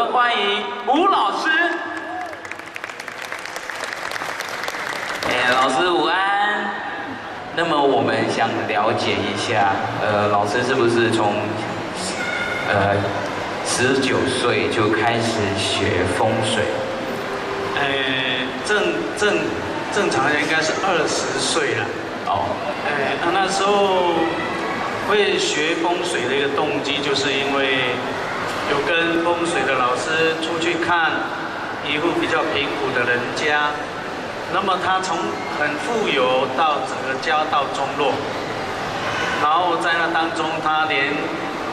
们欢迎吴老师。老师午安。那么我们想了解一下，老师是不是从19岁就开始学风水？正常应该是20岁了。哦。那时候会学风水的一个动机，就是因为有跟风水的老师出去看一户比较贫苦的人家，那么他从很富有到整个家道中落，然后在那当中，他连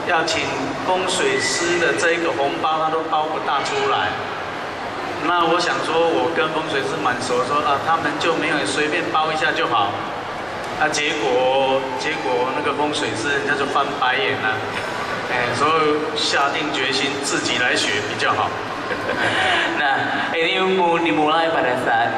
要请风水师的这个红包他都包不大出来。那我想说，我跟风水师蛮熟，说他们就没有随便包一下就好。结果那个风水师人家就翻白眼了，所以下定决心自己来学比较好。Nah, ini dimulai pada saat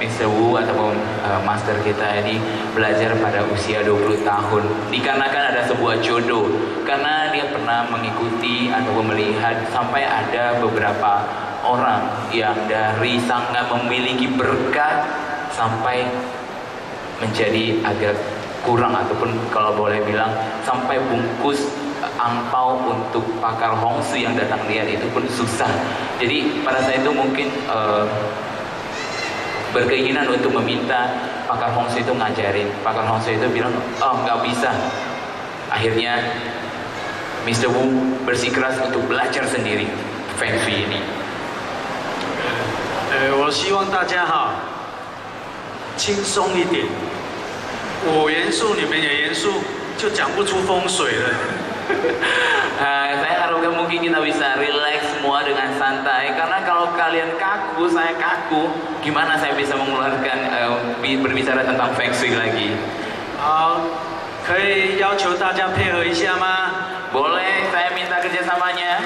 Mr. Wu ataupun master kita ini belajar pada usia 20 tahun. Dikarenakan ada sebuah jodoh, karena dia pernah mengikuti ataupun melihat sampai ada beberapa orang yang dari sangat memiliki berkat sampai menjadi agak kurang, ataupun kalau boleh bilang sampai bungkus angpau untuk pakar hongsu yang datang lihat itu pun susah. Jadi pada saat itu mungkin berkeinginan untuk meminta pakar hongsu itu ngajarin. Pakar hongsu itu bilang, oh nggak bisa. Akhirnya Mr. Wu bersikeras untuk belajar sendiri Feng Shui ini. 我希望大家轻松一点。我严肃，你们也严肃，就讲不出风水了。Saya harapkan mungkin kita bisa relax semua dengan santai, karena kalau kalian kaku, saya kaku, gimana saya bisa mengeluarkan berbicara tentang Feng Shui lagi? 好，可以要求大家配合一下吗？ Boleh, saya minta kerjasamanya.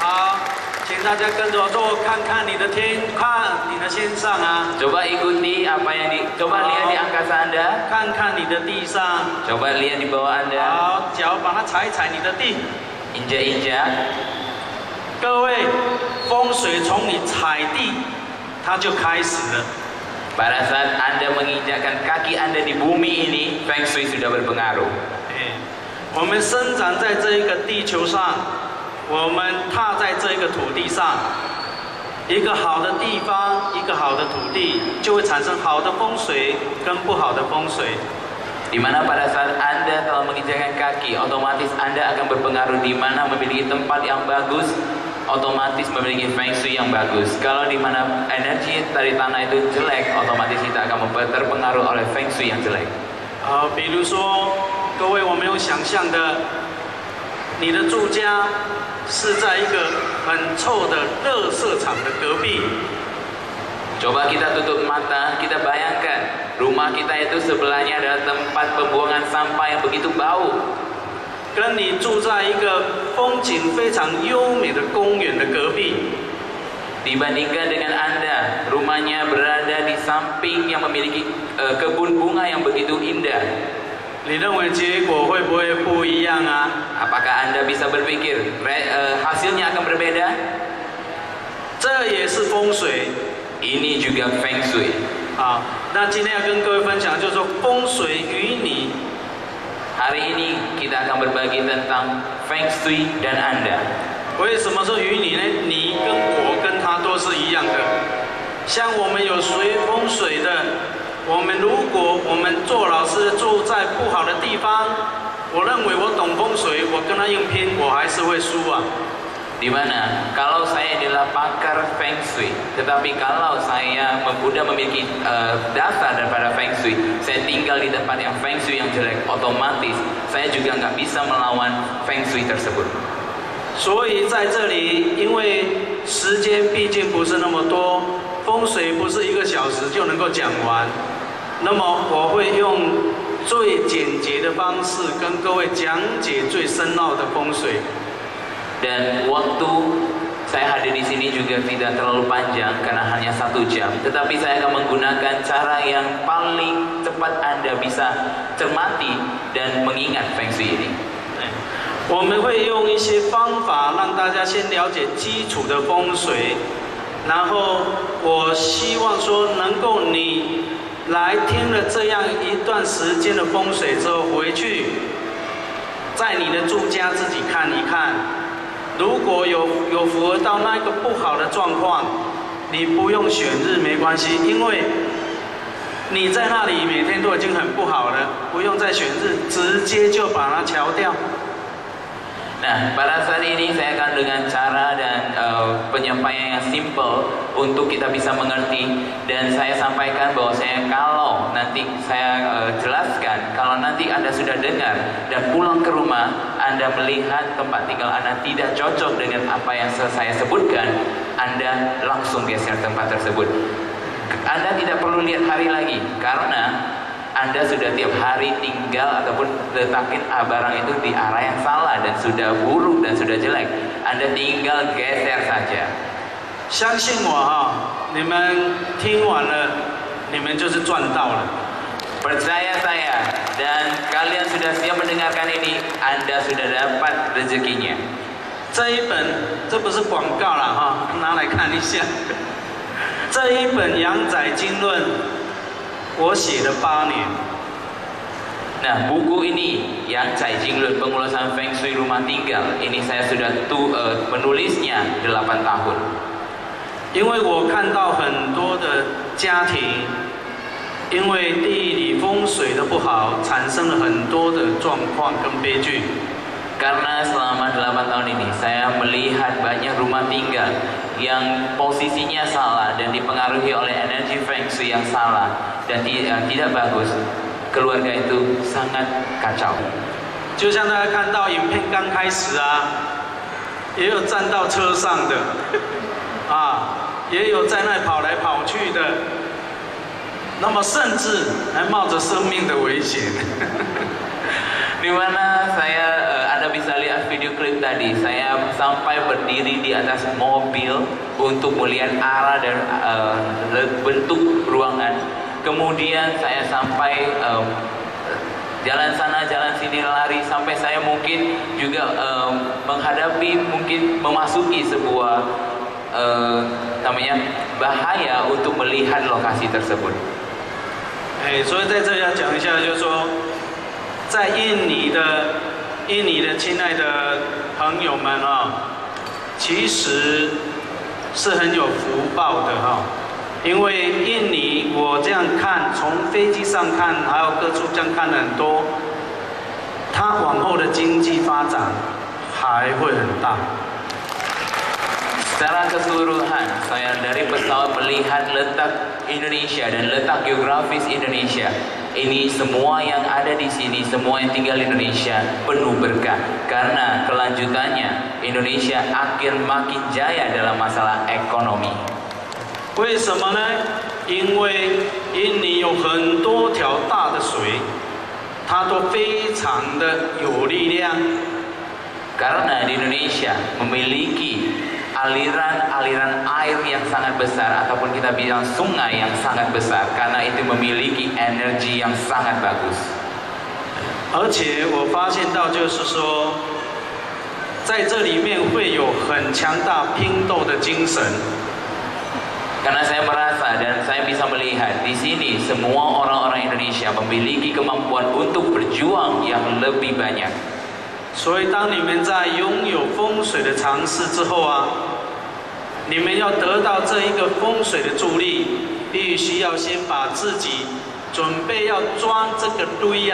好。 请大家跟着我做，看看你的天，看你的天上啊。Coba ikuti apa yang coba lihat di angkasa Anda. 看看你的地上。Coba lihat di bawah Anda. 好，脚把它踩踩你的地。Injak-injak. 各位，风水从你踩地，它就开始了。Pada saat Anda menginjakkan kaki Anda di bumi ini, Feng Shui sudah berpengaruh. 我们生长在这一个地球上。 我们踏在这个土地上，一个好的地方，一个好的土地，就会产生好的风水跟不好的风水。 Di mana pada saat Anda telah menginjakkan kaki, otomatis Anda akan berpengaruh. Di mana memiliki tempat yang bagus, otomatis memiliki Feng Shui yang bagus. Kalau di mana energi dari tanah itu jelek, otomatis kita akan terpengaruh oleh Feng Shui yang jelek. 比如说，各位我们有想象的，你的住家 是在一个很臭的垃圾场的隔壁。Coba kita tutup mata, kita bayangkan rumah kita itu sebelahnya adalah tempat pembuangan sampah yang begitu bau. 跟你住在一个风景非常优美的公园的隔壁。Dibandingkan dengan Anda, rumahnya berada di samping yang memiliki kebun bunga yang begitu indah. 你认为结果会不会不一样啊？ Apakah Anda bisa berpikir hasilnya akan berbeda? 这也是风水， Ini juga Feng Shui. 好，那今天要跟各位分享，就是说风水与你。 Hari ini kita akan berbagi tentang Feng Shui dan Anda. 为什么说与你呢？你跟我跟他都是一样的。像我们有学风水的。 如果我们做老师住在不好的地方，我认为我懂风水，我跟他硬拼，我还是会输啊。 Dimana kalau saya adalah pakar Feng Shui, tetapi kalau saya sudah memiliki dasar daripada Feng Shui, saya tinggal di tempat yang Feng Shui yang jelek, otomatis saya juga nggak bisa melawan Feng Shui tersebut. 所以在这里，因为时间毕竟不是那么多，风水不是1个小时就能够讲完。 那么我会用最简洁的方式跟各位讲解最深奥的风水。 Dan waktu saya hadir di sini juga tidak terlalu panjang karena hanya 1 jam. Tetapi saya akan menggunakan cara yang paling cepat Anda bisa cermati dan mengingat Feng Shui ini. 我们会用一些方法让大家先了解基础的风水，然后我希望说能够你来听了这样一段时间的风水之后，回去在你的住家自己看一看，如果有符合到那个不好的状况，你不用选日没关系，因为你在那里每天都已经很不好了，不用再选日，直接就把它调掉。 Nah, pada saat ini saya akan dengan cara dan penyampaian yang simple untuk kita bisa mengerti, dan saya sampaikan bahwa kalau nanti saya jelaskan, kalau nanti Anda sudah dengar dan pulang ke rumah Anda melihat tempat tinggal Anda tidak cocok dengan apa yang saya sebutkan, Anda langsung geser tempat tersebut. Anda tidak perlu lihat hari lagi karena Anda sudah tiap hari tinggal ataupun letakin barang itu di arah yang salah dan sudah buruk dan sudah jelek. Anda tinggal geser saja. 相信我哈，你们听完了，你们就是赚到了。 Percaya saya, dan kalian sudah siap mendengarkan ini, Anda sudah dapat rezekinya. 这一本，这不是广告啦哈，拿来看一下。这一本《阳宅经论》。 我写了8年。 Nah, buku ini yang Cai Jinglun pengulasan Feng Shui rumah tinggal ini saya sudah menulisnya 8 tahun. 因为我看到很多的家庭，因为地理风水的不好，产生了很多的状况跟悲剧。 Karena selama 8 tahun ini saya melihat banyak rumah tinggal yang posisinya salah dan dipengaruhi oleh energi Feng Shui yang salah dan tidak bagus, keluarga itu sangat kacau. 就像大家看到影片刚开始啊，也有站到车上的，也有在那跑来跑去的，那么甚至还冒着生命的危险。Di mana Anda bisa lihat video klip tadi, saya sampai berdiri di atas mobil untuk melihat arah dan bentuk ruangan. Kemudian saya sampai jalan sana jalan sini lari sampai saya mungkin juga menghadapi mungkin memasuki sebuah namanya bahaya untuk melihat lokasi tersebut. 所以在这里要讲一下，就是说。 在印尼的亲爱的朋友们其实是很有福报的因为印尼我这样看，从飞机上看，还有各处这样看了很多，它往后的经济发展还会很大。 Secara keseluruhan, saya dari pesawat melihat letak Indonesia dan letak geografis Indonesia. Ini semua yang ada di sini, semua yang tinggal di Indonesia penuh berkah. Karena kelanjutannya Indonesia akan makin jaya dalam masalah ekonomi. 为什么呢？因为印尼有很多条大的水，它都非常的有力量。 Karena di Indonesia memiliki aliran-aliran air yang sangat besar ataupun kita bilang sungai yang sangat besar, karena itu memiliki energi yang sangat bagus. 而且我发现到就是说，在这里面会有很强大拼斗的精神。 Karena saya merasa dan saya bisa melihat di sini semua orang-orang Indonesia memiliki kemampuan untuk berjuang yang lebih banyak. 所以，当你们在拥有风水的尝试之后你们要得到这一个风水的助力，必须要先把自己准备要装这个堆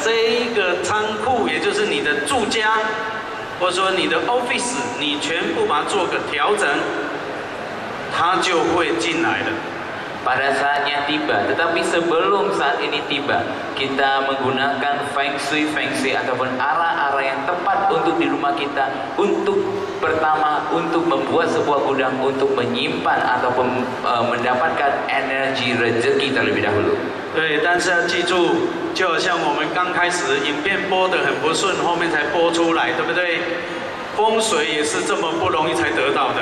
这一个仓库，也就是你的住家，或者说你的 office， 你全部把它做个调整，它就会进来了。 Pada saatnya tiba, tetapi sebelum saat ini tiba, kita menggunakan Feng Shui ataupun arah-arah yang tepat untuk di rumah kita. Untuk pertama, untuk membuat sebuah gudang untuk menyimpan ataupun mendapatkan energi rezeki terlebih dahulu. 对，但是要记住，就好像我们刚开始影片播得很不顺，后面才播出来，对不对？风水也是这么不容易才得到的。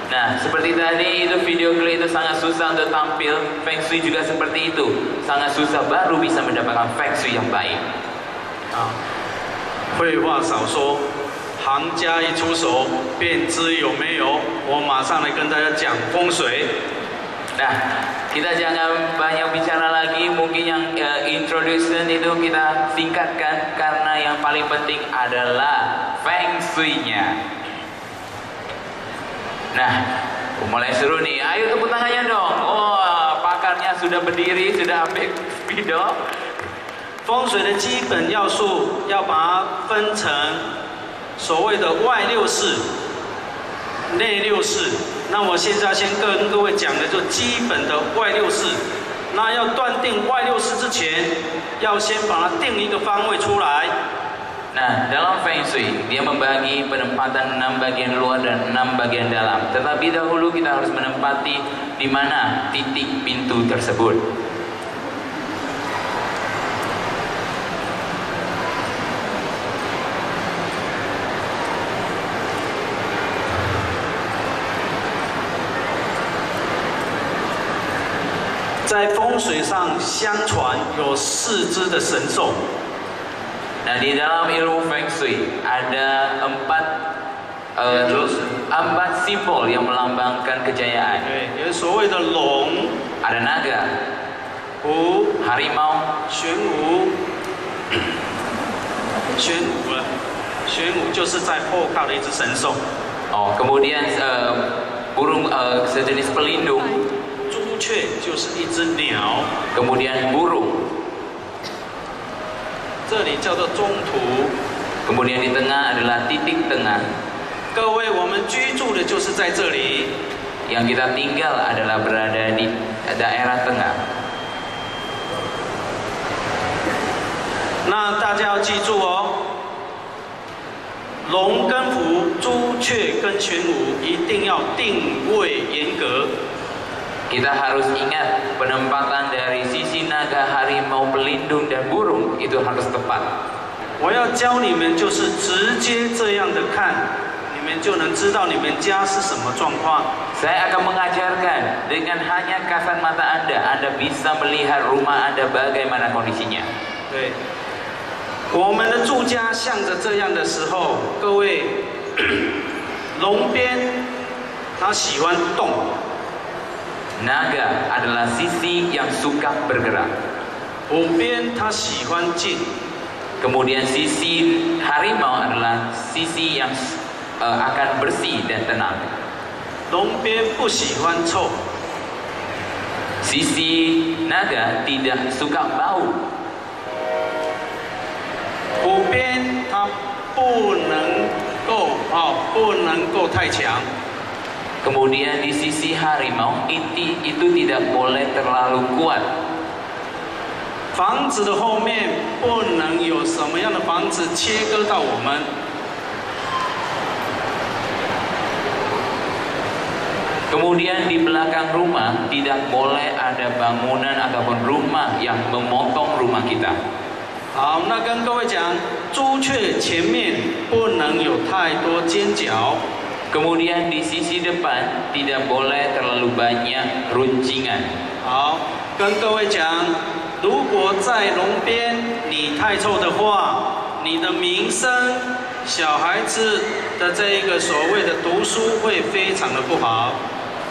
Nah, seperti tadi itu video klip itu sangat susah untuk tampil, Feng Shui juga seperti itu, sangat susah baru bisa mendapatkan Feng Shui yang baik. 废话少说，行家一出手便知有没有。我马上来跟大家讲风水。 Nah, kita jangan banyak bicara lagi. Mungkin yang introduction itu kita singkatkan karena yang paling penting adalah Feng Shui-nya. Nah, mulai seru nih. Ayo tepuk tangannya dong. Oh, pakarnya sudah berdiri, sudah ambil spidol. 风水的基本要素要把它分成所谓的外六式、内六式。那我现在先跟各位讲的就基本的外六式。那要断定外六式之前，要先把它定一个方位出来。 Nah, dalam Feng Shui, dia membagi penempatan 6 bagian luar dan 6 bagian dalam. Tetapi dahulu kita harus menempati di mana titik pintu tersebut. 在风水上，相传有4只的神兽。 Nah, di dalam ilmu Feng Shui ada 4 simbol yang melambangkan kejayaan. 对，有所谓的龙、 Ada naga, 虎、 harimau, 玄武。玄武了，玄武就是在后靠的一只神兽。 oh, kemudian burung sejenis pelindung, 朱雀就是一只鸟， kemudian burung, 这里叫做中途。 kemudian di tengah adalah titik tengah. 各位，我们居住的就是在这里。 Yang kita tinggal adalah berada di daerah tengah. 那大家要记住哦，龙跟虎、朱雀跟玄武一定要定位严格。 Kita harus ingat penempatan dari sisi naga, harimau, pelindung, dan burung itu harus tepat. 我要教你们就是直接这样的看，你们就能知道你们家是什么状况。 Saya akan mengajarkan dengan hanya kasat mata Anda bisa melihat rumah Anda bagaimana kondisinya. 对，我们的住家像着这样的时候，各位，龙边它喜欢动。 Naga adalah sisi yang suka bergerak. 虎边它喜欢静， Kemudian sisi harimau adalah sisi yang akan bersih dan tenang. 龙边不喜欢臭。 Sisi naga tidak suka bau. 虎边它不能够太强。 Kemudian di sisi harimau itu tidak boleh terlalu kuat. 房子的后面不能有什么样的房子切割到我们。 Kemudian di belakang rumah tidak boleh ada bangunan ataupun rumah yang memotong rumah kita. 好，那跟各位讲，朱雀前面不能有太多尖角。 Kemudian di sisi depan tidak boleh terlalu banyak runcingan. 好，跟各位讲，如果在龙边你太臭的话，你的名声、小孩子的这一个所谓的读书会非常的不好。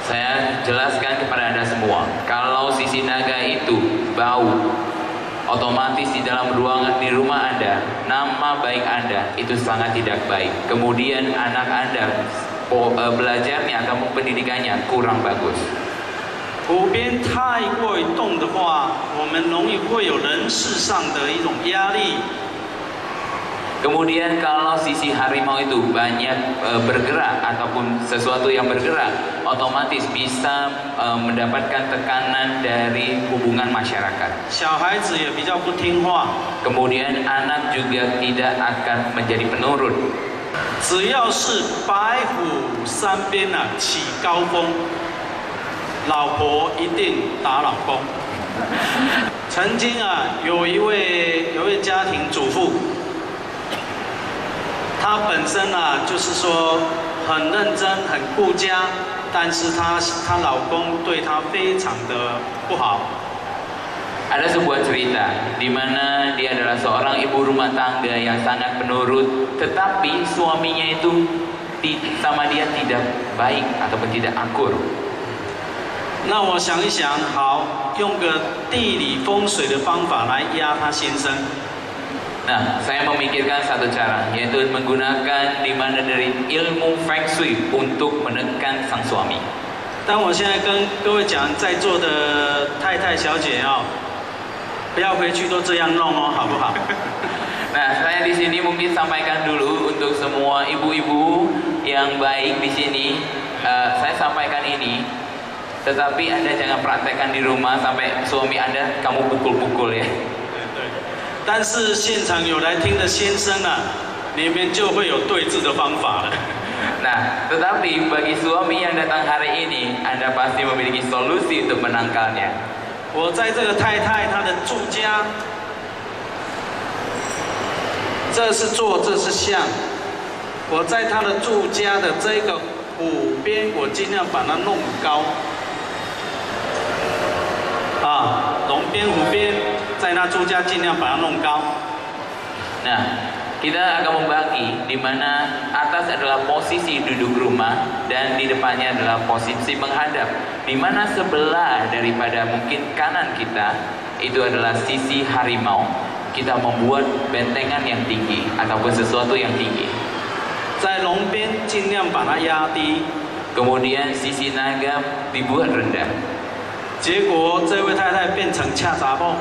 Saya jelaskan kepada Anda semua, kalau sisi naga itu bau, otomatis di dalam ruangan di rumah Anda, nama baik Anda itu sangat tidak baik. Kemudian anak Anda belajarnya atau pendidikannya kurang bagus. 湖边太过于动的话，我们容易会有人事上的一种压力。 Kemudian kalau sisi harimau itu banyak bergerak ataupun sesuatu yang bergerak, otomatis bisa mendapatkan tekanan dari hubungan masyarakat. 小孩子也比较不听话。 Kemudian anak juga tidak akan menjadi penurut. 只要是白虎山边起高峰，老婆一定打老公。曾经有一位家庭主妇。 她本身就是说很认真、很顾家，但是她老公对她非常的不好。Ada sebuah cerita di mana dia adalah seorang ibu rumah tangga yang sangat penurut, tetapi suaminya itu sama dia tidak baik ataupun tidak akur. 那我想一想，好，用个地理风水的方法来压他先生。 Nah, saya memikirkan satu cara, yaitu menggunakan di mana dari ilmu Feng Shui untuk menekan sang suami. 但我现在跟各位讲，在座的太太小姐哦，不要回去都这样弄哦，好不好？ Nah, saya di sini mungkin sampaikan dulu untuk semua ibu-ibu yang baik di sini. Saya sampaikan ini, tetapi Anda jangan praktekkan di rumah sampai suami Anda kamu pukul-pukul ya. 但是现场有来听的先生啊，你们就会有对治的方法了。 Nah, tetapi bagi suami yang datang hari ini, Anda pasti memiliki solusi untuk menangkalnya. 我在这个太太她的住家，这是坐，这是向。我在她的住家的这个湖边，我尽量把它弄高。啊，龙边湖边，在她住家尽量把它弄高。 Nah, kita akan membagi di mana atas adalah posisi duduk rumah dan di depannya adalah posisi menghadap. Di mana sebelah daripada mungkin kanan kita itu adalah sisi harimau. Kita membuat bentengan yang tinggi ataupun sesuatu yang tinggi. 在龙边尽量把它压低。 Kemudian sisi naga dibuat rendah. 结果这位太太变成恰杂包。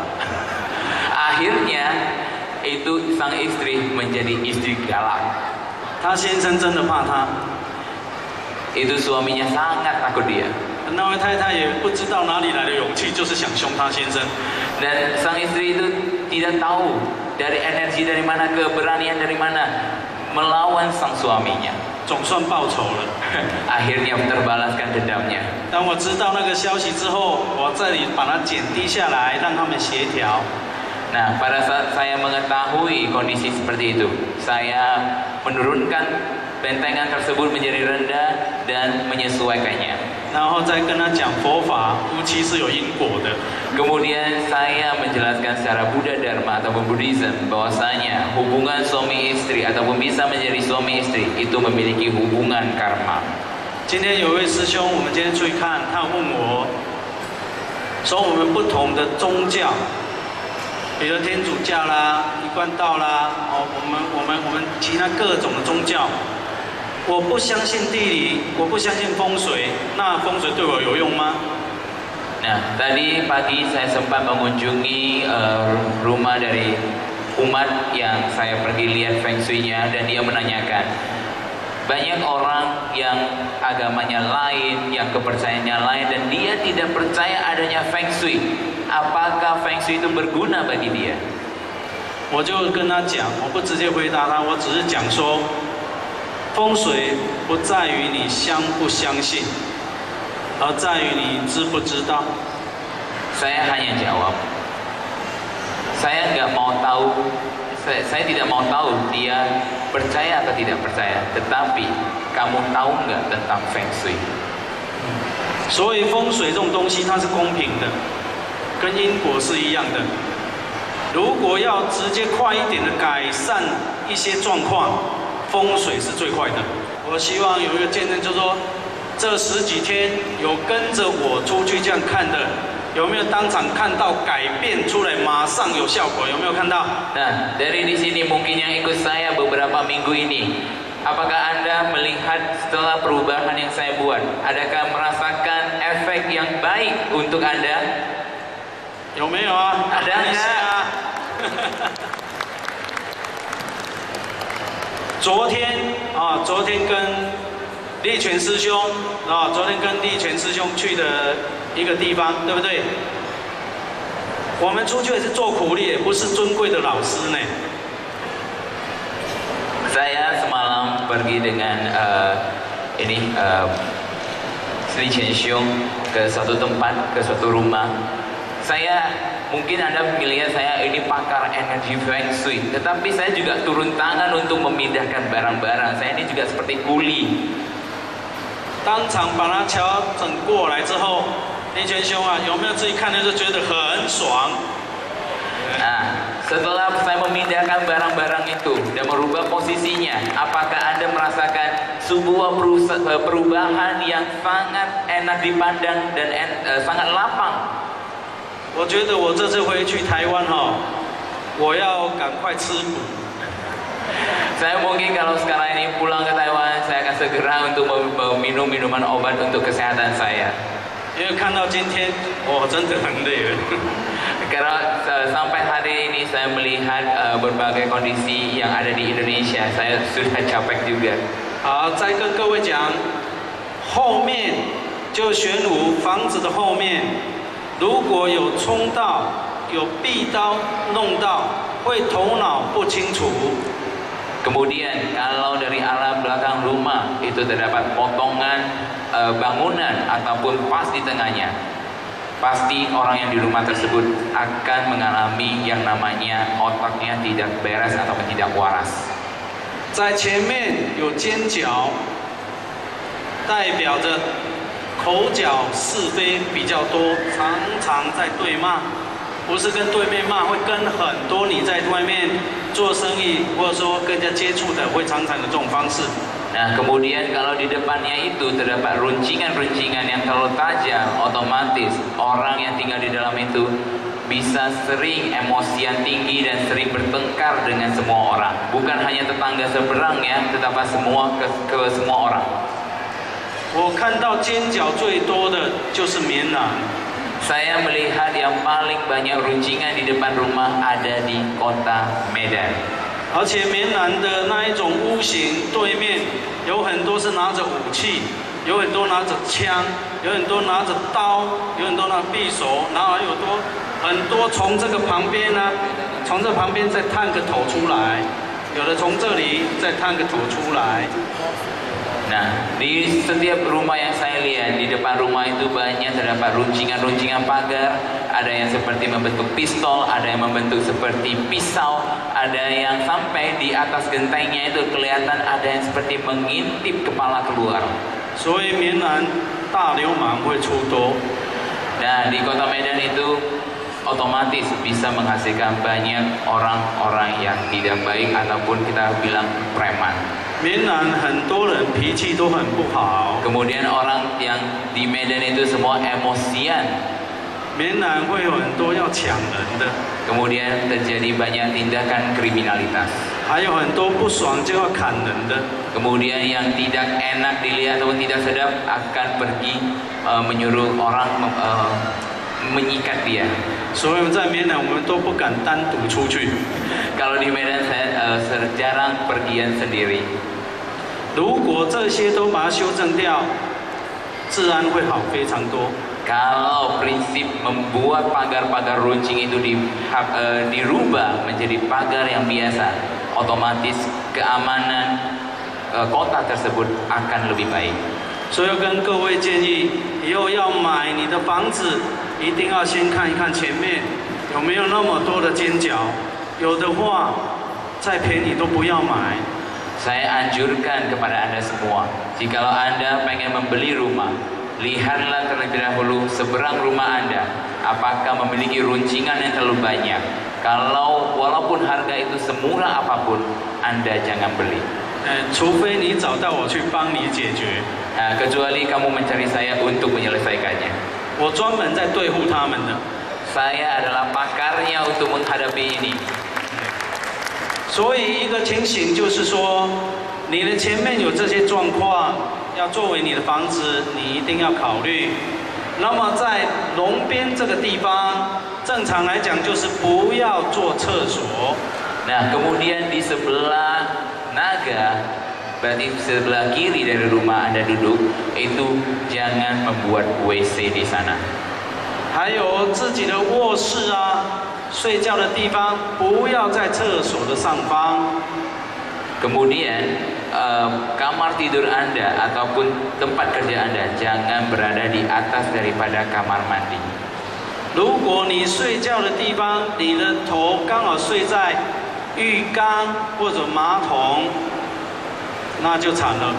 Akhirnya itu sang istri menjadi istri galak. 她先生真的怕她。 Itu suaminya sangat takut dia. 那位太太也不知道哪里来的勇气，就是想凶她先生。 Dan sang istri itu tidak tahu dari energi dari mana, keberanian dari mana melawan sang suaminya. 总算报仇了。 Akhirnya terbalaskan dendamnya. 当我知道那个消息之后，我这里把它减低下来，让他们协调。 Nah, pada saat saya mengetahui kondisi seperti itu, saya menurunkan bentengan tersebut menjadi rendah dan menyesuaikannya. 然后再跟他讲佛法，夫妻是有因果的。 Kemudian saya menjelaskan secara Buddha Dharma ataupun Buddhism bahwasanya hubungan suami istri ataupun bisa menjadi suami istri itu memiliki hubungan karma. 今天有一位师兄，我们今天出去看，他问我，说我们不同的宗教，比如天主教啦、一贯道啦，哦，我们其他各种的宗教，我不相信地理，我不相信风水，那风水对我有用吗？ Nah, tadi pagi saya sempat mengunjungi rumah dari umat yang saya pergi lihat Feng Shui-nya dan dia menanyakan, banyak orang yang agamanya lain, yang kepercayaannya lain dan dia tidak percaya adanya Feng Shui. Apakah Feng Shui itu berguna bagi dia? 我就跟他讲，我不直接回答他，我只是讲说，风水不在于你相不相信，而在于你知不知道。 Saya hanya jawab, saya nggak mau tahu, saya tidak mau tahu dia percaya atau tidak percaya, tetapi kamu tahu nggak tentang Feng Shui? 所以风水这种东西它是公平的，跟因果是一样的。如果要直接快一点的改善一些状况，风水是最快的。我希望有一个见证，就是说这10几天有跟着我出去这样看的。 有没有当场看到改变出来，马上有效果？有没有看到？ Nah, dari di sini mungkin yang ikut saya beberapa minggu ini, apakah Anda melihat setelah perubahan yang saya buat, adakah merasakan efek yang baik untuk Anda? 有没有啊？ Ada nggak? 昨天跟立全师兄啊，昨天跟立全师兄去的一个地方，对不对？我们出去也是做苦力，也不是尊贵的老师呢。 Saya semalam pergi dengan Sri Chen Xiong ke suatu tempat, ke suatu rumah. Saya mungkin Anda melihat saya ini pakar energi Feng Shui, tetapi saya juga turun tangan untuk memindahkan barang-barang. Saya ini juga seperti kuli. 当场把它调整过来之后，立全兄啊，有没有自己看的就觉得很爽？ Setelah saya memindahkan barang-barang itu dan merubah posisinya, apakah Anda merasakan sebuah perubahan yang sangat enak dipandang dan sangat lapang? 我觉得我这次回去台湾我要赶快吃补。 Saya mungkin kalau sekarang ini pulang ke Taiwan, saya akan segera untuk meminum minuman obat untuk kesehatan saya. 因为看到今天，我真的很累了。 Karena sampai hari ini saya melihat berbagai kondisi yang ada di Indonesia, saya sudah capek juga. 好，再跟各位讲，后面就玄武房子的后面，如果有冲到、有壁刀弄到，会头脑不清楚。 Kemudian kalau dari arah belakang rumah itu terdapat potongan bangunan ataupun pas di tengahnya, pasti orang yang di rumah tersebut akan mengalami yang namanya otaknya tidak beres ataupun tidak waras. 在前面有尖角，代表着口角是非比较多，常常在对骂。 不是跟对面骂，会跟很多你在外面做生意或者说跟人家接触的，会常常有这种方式。 Nah, kemudian kalau di depannya itu terdapat runcingan-runcingan yang terlalu tajam, otomatis orang yang tinggal di dalam itu bisa sering emosian tinggi dan sering bertengkar dengan semua orang. Bukan hanya tetangga seberang ya, tetapi ke semua orang. 我看到尖角最多的就是棉兰。 Saya melihat yang paling banyak runcingan di depan rumah ada di kota Medan. 而且棉兰的那一种屋型对面有很多是拿着武器，有很多拿着枪，有很多拿着刀，有很多拿匕首，然后还有很多从这个旁边呢，从这旁边再探个头出来，有的从这里再探个头出来。 Nah, di setiap rumah yang saya lihat, di depan rumah itu banyak terdapat runcingan-runcingan pagar. Ada yang seperti membentuk pistol, ada yang membentuk seperti pisau, ada yang sampai di atas gentengnya itu kelihatan ada yang seperti mengintip kepala keluar. 所以棉兰大流氓会出多。 Nah, di kota Medan itu otomatis bisa menghasilkan banyak orang-orang yang tidak baik ataupun kita bilang preman. 棉兰很多人脾气都很不好， Kemudian orang yang di Medan itu semua emosian. 棉兰会有很多要抢人的， Kemudian terjadi banyak tindakan kriminalitas. 还有很多不爽就要砍人的。 Kemudian yang tidak enak dilihat ataupun tidak sedap akan pergi menyuruh orang menyikat dia. 所以在棉兰我们都不敢单独出去。 Kalau di Medan saya jarang pergian sendiri. 如果这些都把它修正掉，治安会好非常多。 Kalau prinsip membuat pagar-pagar runcing itu dirubah menjadi pagar yang biasa, otomatis keamanan kota tersebut akan lebih baik. 所以要跟各位建议，以后要买你的房子，一定要先看一看前面有没有那么多的尖角，有的话，再便宜都不要买。 Saya anjurkan kepada Anda semua, jikalau Anda pengen membeli rumah, lihatlah terlebih dahulu seberang rumah Anda, apakah memiliki runcingan yang terlalu banyak. Kalau walaupun harga itu semurah apapun, Anda jangan beli. 除非你找到我去帮你解决， kecuali kamu mencari saya untuk menyelesaikannya. 我专门在对付他们的。 Saya adalah pakarnya untuk menghadapi ini. 所以一个情形就是说，你的前面有这些状况，要作为你的房子，你一定要考虑。那么在龙边这个地方，正常来讲就是不要做厕所。 Nah, kemudian di sebelah naga, berarti sebelah kiri dari rumah Anda duduk, itu jangan membuat WC di sana. 还有自己的卧室啊，睡觉的地方不要在厕所的上方。 Kemudian kamar tidur Anda ataupun tempat kerja Anda jangan berada di atas daripada kamar mandi. 如果你睡觉的地方，你的头刚好睡在浴缸或者马桶，那就惨了。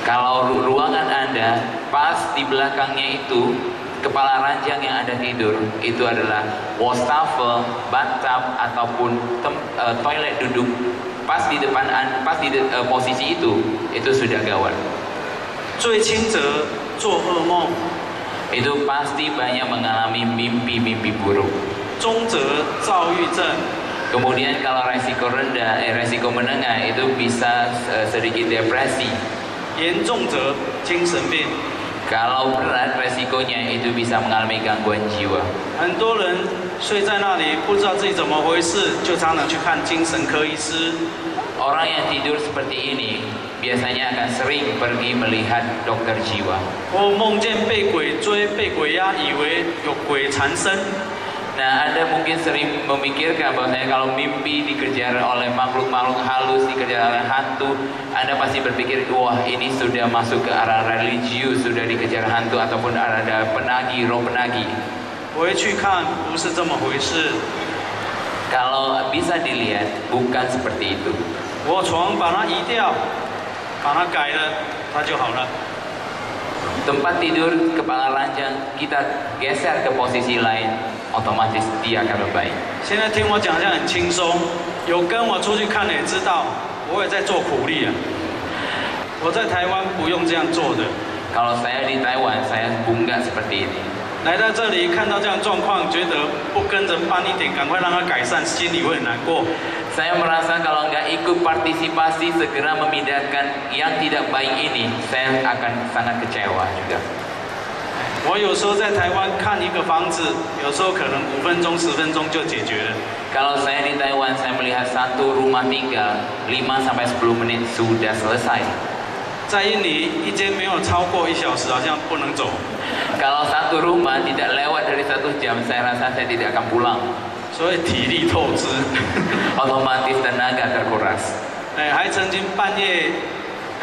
Kalau ruangan Anda pas di belakangnya itu kepala ranjang yang Anda tidur itu adalah wastafel, bathtub ataupun toilet duduk pas di depan posisi itu sudah gawat. 最轻则做噩梦， Itu pasti banyak mengalami mimpi-mimpi buruk. 中则躁郁症， Kemudian kalau resiko rendah, resiko menengah itu bisa sedikit depresi. 严重则精神病。 Kalau berat resikonya itu bisa mengalami gangguan jiwa. 很多人睡在那里，不知道自己怎么回事，就常常去看精神科医师。 Orang yang tidur seperti ini biasanya akan sering pergi melihat dokter jiwa. 我梦见被鬼追、被鬼压，以为有鬼缠身。 Nah, Anda mungkin sering memikirkan bahwasanya kalau mimpi dikejar oleh makhluk-makhluk halus, dikejar oleh hantu, Anda pasti berpikir, wah ini sudah masuk ke arah religius, sudah dikejar hantu ataupun ada penagih, roh penagih. 回去看，不是这么回事。 Kalau bisa dilihat, bukan seperti itu. 我床把它移掉，把它改了，它就好了。 Tempat tidur kepala ranjang kita geser ke posisi lain, otomatis dia akan membaik. 现在听我讲这样很轻松，有跟我出去看的也知道，我也在做苦力啊。我在台湾不用这样做的， Kalau saya di Taiwan, saya enggak seperti ini. 来到这里看到这样状况，觉得不跟着办一点，赶快让它改善，心里会很难过。 Saya merasa kalau nggak ikut partisipasi segera memindahkan yang tidak baik ini, saya akan sangat kecewa juga. 我有时候在台湾看一个房子，有时候可能5分钟、10分钟就解决了。 Kalau saya di Taiwan, saya melihat satu rumah tinggal 5-10 menit sudah selesai. 在印尼，一间没有超过1小时，好像不能走。 Kalau satu rumah tidak lewat dari 1 jam, saya rasa saya tidak akan pulang. 所以体力透支。 Otomatis tenaga terkuras. 哎，还曾经半夜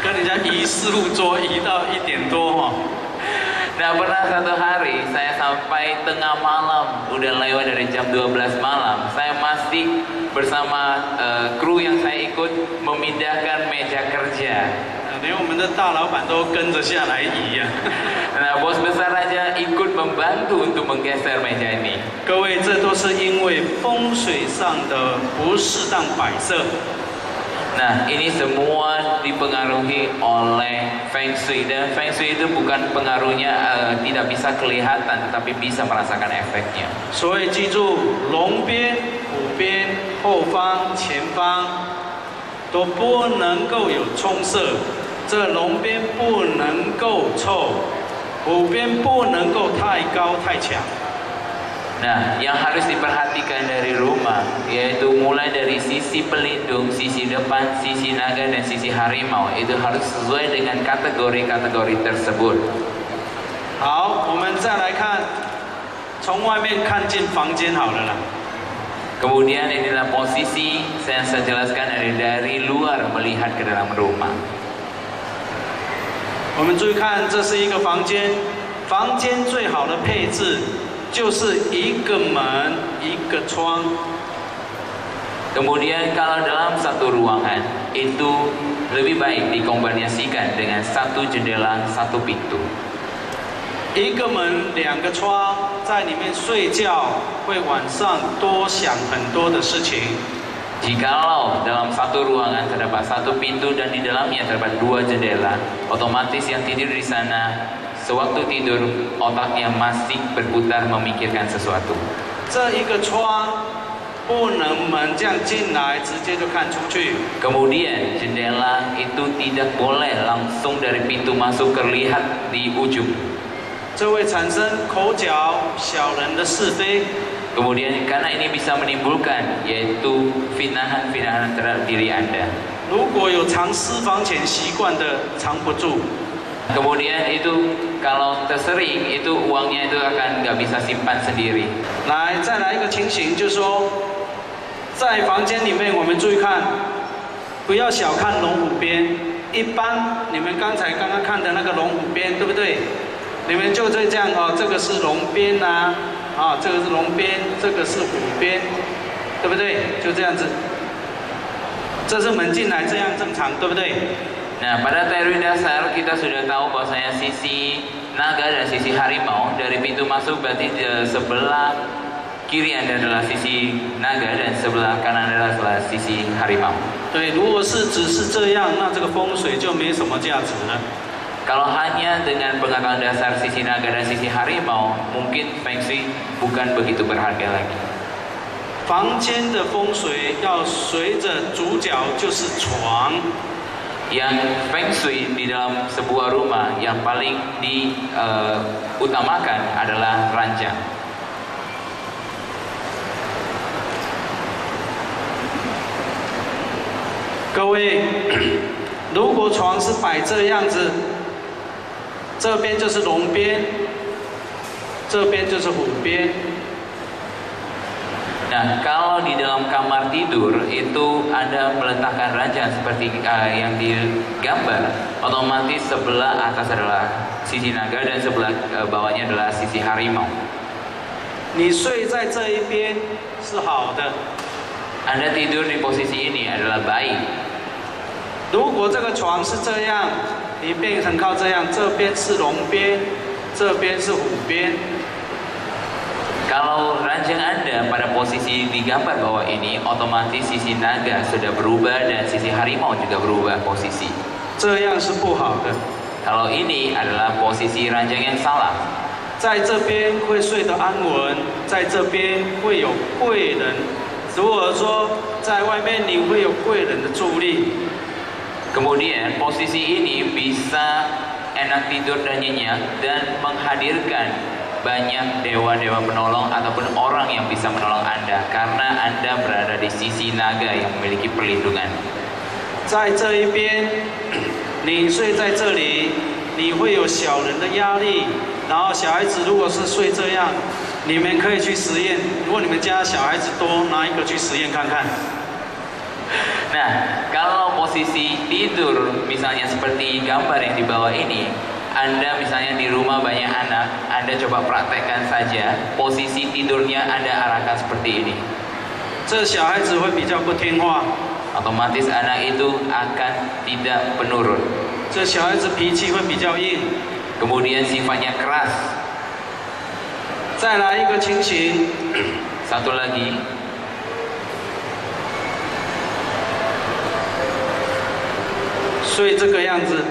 跟人家移事务桌移到1点多哈。 Nah, pernah satu hari saya sampai tengah malam, udah lewat dari jam 12 malam. Saya masih bersama kru yang saya ikut memindahkan meja kerja. 连我们的大老板都跟着下来移呀、Nah, bos besar aja ikut membantu untuk menggeser meja ini. 各位，这都是因为风水上的不适当摆设。 Nah, ini semua dipengaruhi oleh Feng Shui. Dan Feng Shui itu bukan pengaruhnya tidak bisa kelihatan, tetapi bisa merasakan efeknya. 所以记住，龙边、虎边、后方、前方都不能够有冲色。这龙边不能够臭，虎边不能够太高太强。 Nah, yang harus diperhatikan dari rumah yaitu mulai dari sisi pelindung, sisi depan, sisi naga dan sisi harimau itu harus sesuai dengan kategori-kategori tersebut. 好，我们再来看，从外面看进房间好了啦。 Kemudian inilah posisi saya jelaskan dari luar melihat ke dalam rumah. 我们注意看，这是一个房间，房间最好的配置就是一个门一个窗。 Kemudian kalau dalam satu ruangan itu lebih baik dikombinasikan dengan satu jendela, satu pintu. 一个门两个窗，在里面睡觉会晚上多想很多的事情。 Jikalau dalam satu ruangan terdapat satu pintu dan di dalamnya terdapat 2 jendela, otomatis yang tidur di sana sewaktu tidur otaknya masih berputar memikirkan sesuatu. 这一个窗不能门这样进来，直接就看出去。 Kemudian jendela itu tidak boleh langsung dari pintu masuk terlihat di ujung. 这会产生口角、小人的是非。 Kemudian karena ini bisa menimbulkan yaitu fitnahan-fitnahan terhadap diri Anda. 如果有藏私房钱习惯的，藏不住。 Kemudian itu kalau tersering itu uangnya itu akan nggak bisa simpan sendiri. 来，再来一个情形，就是说，在房间里面，我们注意看，不要小看龙虎边。一般你们刚刚看的那个龙虎边，对不对？你们就这样哦，这个是龙边呐、啊，这个是龙边，这个是虎边，对不对？就这样子。这是门进来，这样正常，对不对？ Nah, pada teori dasar kita sudah tahu bahwasanya sisi naga dan sisi harimau. Dari pintu masuk berarti sebelah kiri Anda adalah sisi naga dan sebelah kanan adalah sisi harimau. 对，如果是只是这样，那这个风水就没什么价值了。 Kalau hanya dengan pengetahuan dasar sisi naga dan sisi harimau, mungkin Feng Shui bukan begitu berharga lagi. 房间的风水要随着主角就是床， Yang Feng Shui di dalam sebuah rumah yang paling diutamakan adalah ranjang. 各位，如果床是摆这样子，这边就是龙边，这边就是虎边。 Nah, kalau di dalam kamar tidur itu Anda meletakkan ranjang seperti yang digambar, otomatis sebelah atas adalah sisi naga dan sebelah bawahnya adalah sisi harimau. 你睡在这一边是好的， Anda tidur di posisi ini adalah baik. 如果这个床是这样，你变成靠这样，这边是龙边，这边是虎边。 Kalau ranjang Anda pada posisi digambar bawah ini, otomatis sisi naga sudah berubah dan sisi harimau juga berubah posisi. 这样是不好的。 Kalau ini adalah posisi ranjang yang salah. 在这边会睡得安稳，在这边会有贵人。如果说在外面你会有贵人的助力， Kemudian posisi ini bisa enak tidur dan nyenyak dan menghadirkan banyak dewa-dewa penolong ataupun orang yang bisa menolong Anda karena Anda berada di sisi naga yang memiliki perlindungan. 在这一边，你睡在这里，你会有小人的压力。然后小孩子如果是睡这样，你们可以去实验。如果你们家小孩子多，拿一个去实验看看。 Nah, kalau posisi tidur misalnya seperti gambar yang di bawah ini, Anda misalnya di rumah banyak anak, Anda coba praktekkan saja posisi tidurnya Anda arahkan seperti ini. 这小孩子会比较不听话， Otomatis anak itu akan tidak penurut. 这小孩子脾气会比较硬。 Kemudian sifatnya keras. 再来一个情形， Satu lagi, 睡这个样子，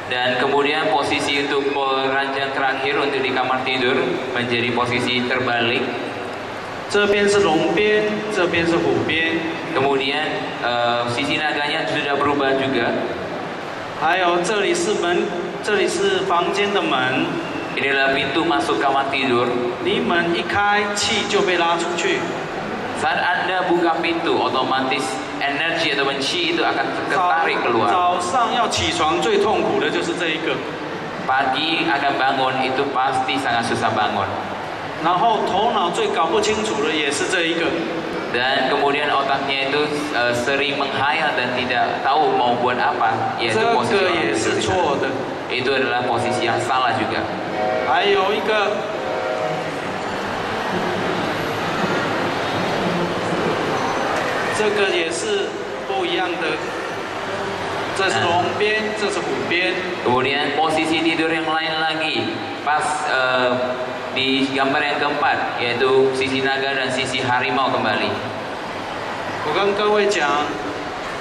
dan kemudian posisi untuk ranjang terakhir untuk di kamar tidur menjadi posisi terbalik. 这边是龙边，这边是虎边。 Kemudian sisi naganya sudah berubah juga. 还有这里是门，这里是房间的门。 Inilah pintu masuk kamar tidur. 你门一开，气就被拉出去。 Saat Anda buka pintu, otomatis energi atau qi itu akan 早 tertarik keluar. 早上要起床最痛苦的就是这一个， Pagi akan bangun itu pasti sangat susah bangun. 然后头脑最搞不清楚的也是这一个。 Dan kemudian otaknya itu sering menghayal dan tidak tahu mau buat apa, 这 yaitu posisi 个 orang 也 tidur 是 di 错 sana. 的。 Itu adalah posisi yang salah juga. 还有一个，这个也是不一样的。这是龙边，这是虎边。 Kemudian posisi tidur yang lain lagi, pas di gambar yang keempat, yaitu sisi naga dan sisi harimau kembali. 我跟各位讲，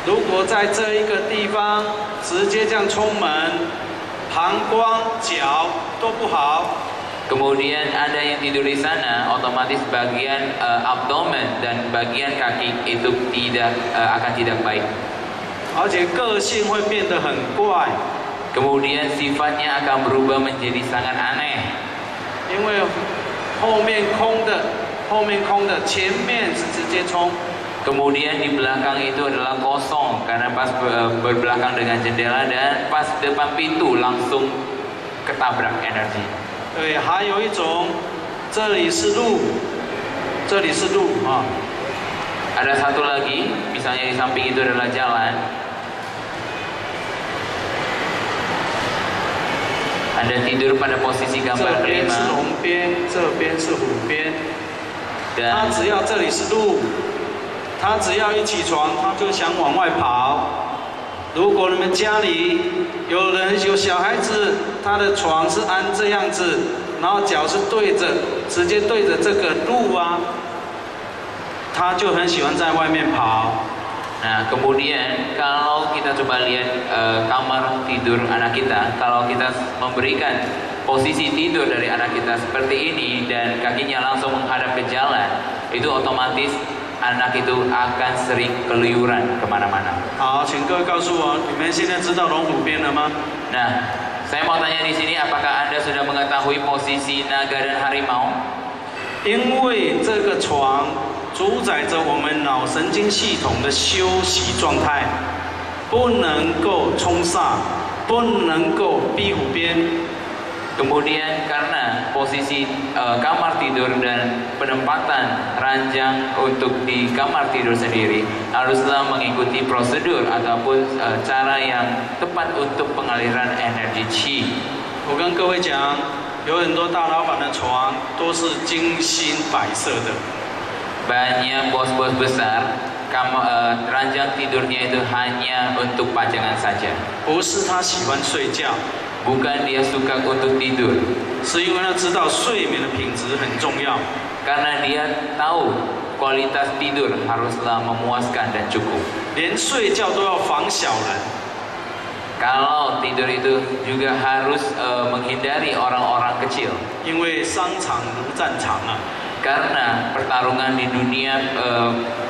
如果在这一个地方直接这样冲门，膀胱、脚都不好。 Kemudian ada yang tidur di sana, otomatis bagian abdomen dan bagian kaki itu akan tidak baik. 而且个性会变得很怪， Kemudian sifatnya akan berubah menjadi sangat aneh. 因为后面空的，前面是直接冲。 Kemudian di belakang itu adalah kosong karena pas berbelakang dengan jendela dan pas depan pintu langsung ketabrak energi. 对，还有一种，这里是路，这里是路啊。 Ada satu lagi, misalnya di samping itu adalah jalan. Anda tidur pada posisi 这 gambar 边是 kelima 龙边，这边是虎边。他 dan 只要这里是路，他只要一起床，他就想往外跑。如果你们家里有小孩子，他的床是安这样子，然后脚是直接对着这个路啊，他就很喜欢在外面跑。 Nah, kemudian kalau kita coba lihat kamar tidur anak kita, kalau kita memberikan posisi tidur dari anak kita seperti ini dan kakinya langsung menghadap ke jalan, itu otomatis anak itu akan sering keluyuran kemana-mana. 好，请各位告诉我，你们现在知道龙虎鞭了吗？ Nah, saya mau tanya di sini, apakah Anda sudah mengetahui posisi naga dan harimau? 因为这个床主宰着我们脑神经系统的休息状态，不能够冲煞，不能够壁虎鞭。 Kemudian karena posisi kamar tidur dan penempatan ranjang untuk di kamar tidur sendiri haruslah mengikuti prosedur ataupun cara yang tepat untuk pengaliran energi qi. 我跟各位讲，有很多大老板的床都是精心摆设的。 Banyak bos-bos besar ranjang tidurnya itu hanya untuk pajangan saja. 不是他喜欢睡觉， Bukan dia suka untuk tidur, 是因为他知道睡眠的品质很重要。 karena dia tahu kualitas tidur haruslah memuaskan dan cukup. 连睡觉都要防小人， Kalau tidur itu juga harus menghindari orang-orang kecil, 因为商场如战场啊。 karena pertarungan di dunia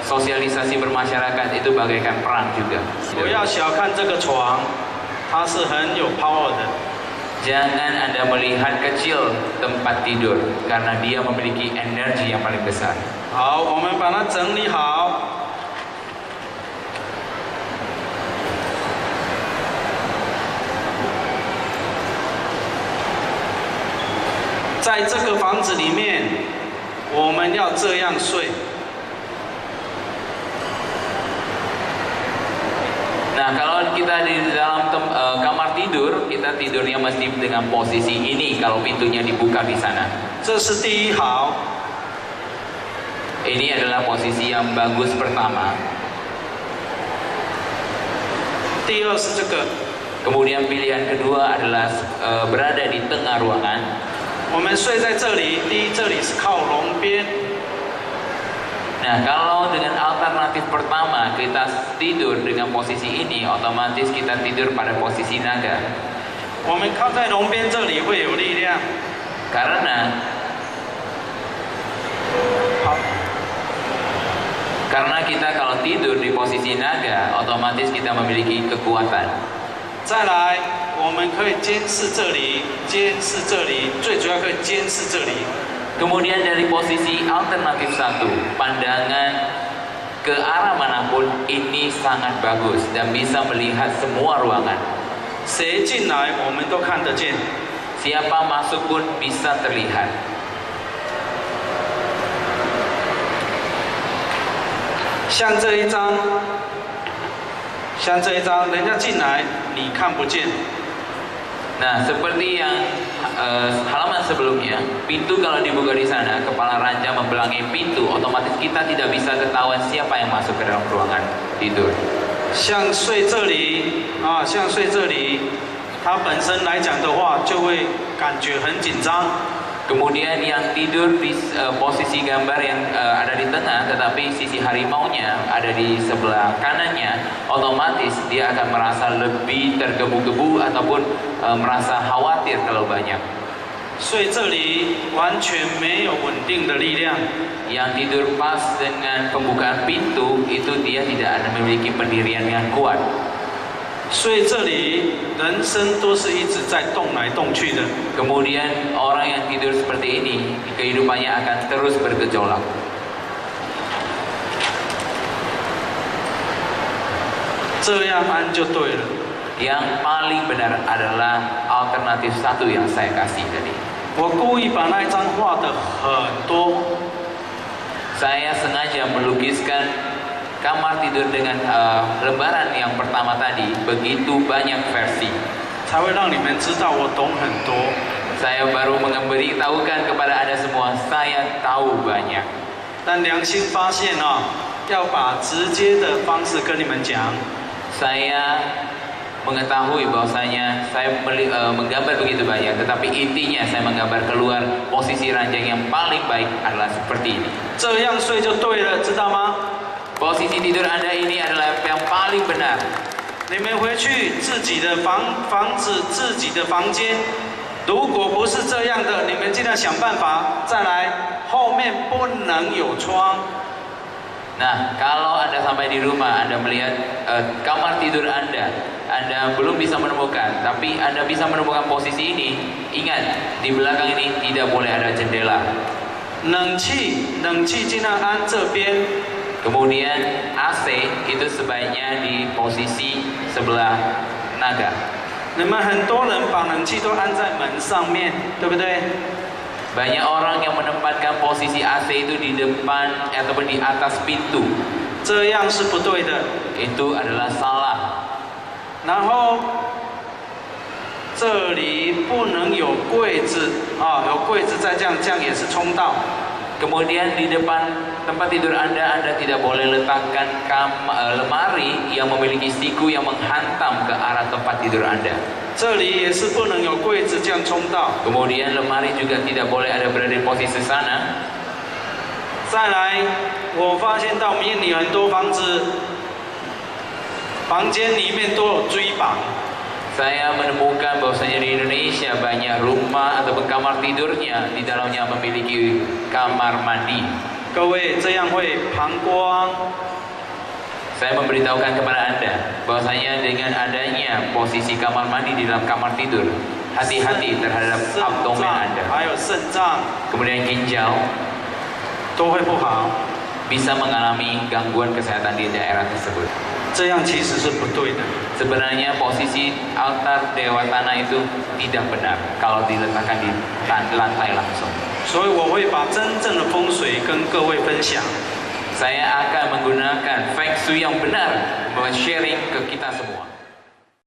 sosialisasi bermasyarakat itu bagaikan perang juga. 不要小看这个床，它是很有 power 的。 Jangan Anda melihat kecil tempat tidur karena dia memiliki energi yang paling besar. 好，我们把它整理好。 在这个房子里面，我们要这样睡。 Nah, kalau kita di dalam kamar tidur, kita tidurnya mesti dengan posisi ini kalau pintunya dibuka di sana. 这是第一好， Ini adalah posisi yang bagus pertama. 第二是这个。 Kemudian pilihan kedua adalah berada di tengah ruangan. 我们睡在这里，第一这里是靠龙边， Nah, kalau dengan alternatif pertama kita tidur dengan posisi ini, otomatis kita tidur pada posisi naga. 我们靠在龙边这里会有力量。 Karena 好， karena kita kalau tidur di posisi naga, otomatis kita memiliki kekuatan. 再来，我们可以监视这里，监视这里，最主要可以监视这里。 Kemudian dari posisi alternatif satu, pandangan ke arah manapun ini sangat bagus dan bisa melihat semua ruangan. 谁进来我们都看得见。 Siapa masuk pun bisa terlihat. 像这一张，像这一张，人家进来你看不见。 Nah, seperti yang halaman sebelumnya, pintu kalau dibuka di sana, kepala ranjang membelangi pintu, otomatis kita tidak bisa ketahuan siapa yang masuk ke dalam ruangan tidur. 像睡这里啊，像睡这里，它本身来讲的话，就会感觉很紧张。 Kemudian yang tidur di posisi gambar yang ada di tengah, tetapi sisi harimaunya ada di sebelah kanannya, otomatis dia akan merasa lebih tergebu-gebu ataupun merasa khawatir kalau banyak. 睡这里完全没有稳定的力量， Yang tidur pas dengan pembukaan pintu itu dia tidak ada memiliki pendirian yang kuat. 睡这里人生都是一直在动来动去的。 Kemudian orang yang tidur seperti ini, kehidupannya akan terus bergejolak. 这样安就对了。 Yang paling benar adalah alternatif satu yang saya kasih tadi. 我故意把那一张画的很多， Saya sengaja melukiskan kamar tidur dengan lembaran yang pertama tadi begitu banyak versi. 才会让你们知道我懂很多。 Saya baru memberitahukan kepada Anda semua, saya tahu banyak. 但良心发现啊，要把直接的方式跟你们讲， Saya mengetahui bahwasanya saya menggambar begitu banyak, tetapi intinya saya menggambar keluar posisi ranjang yang paling baik adalah seperti ini. 这样睡就对了，知道吗？ Posisi tidur Anda ini adalah yang paling benar. 你们回去自己的房子、自己的房间，如果不是这样的，你们尽量想办法。再来，后面不能有窗。 Nah, kalau Anda sampai di rumah, Anda melihat kamar tidur Anda belum bisa menemukan, tapi Anda bisa menemukan posisi ini. Ingat, di belakang ini tidak boleh ada jendela. 冷气尽量安这边。 Kemudian AC itu sebaiknya di posisi sebelah naga. 你们很多人把冷气都安在门上面，对不对？ Banyak orang yang menempatkan posisi AC itu di depan ataupun di atas pintu. 这样是不对的。 Itu adalah salah. 然后这里不能有柜子啊，有柜子再这样也是冲到。 Kemudian di depan tempat tidur Anda tidak boleh letakkan lemari yang memiliki siku yang menghantam ke arah tempat tidur Anda. 这里也是不能有柜子这样冲到。 Kemudian lemari juga tidak boleh ada berada di posisi sana. 再来，我发现到缅甸很多房子，房间里面都有追绑。 Saya menemukan bahwasanya di Indonesia banyak rumah ataupun kamar tidurnya di dalamnya memiliki kamar mandi. 各位，这样会膀胱。 Saya memberitahukan kepada Anda bahwasanya dengan adanya posisi kamar mandi di dalam kamar tidur, hati-hati terhadap abdomen Anda. 还有肾脏 Kemudian ginjal 都会不好， bisa mengalami gangguan kesehatan di daerah tersebut. 这样其实是不对的。 Sebenarnya posisi altar dewa tanah itu tidak benar kalau diletakkan di lantai langsung. 所以我会把真正的风水跟各位分享。 Saya akan menggunakan feng shui yang benar, sharing ke kita semua.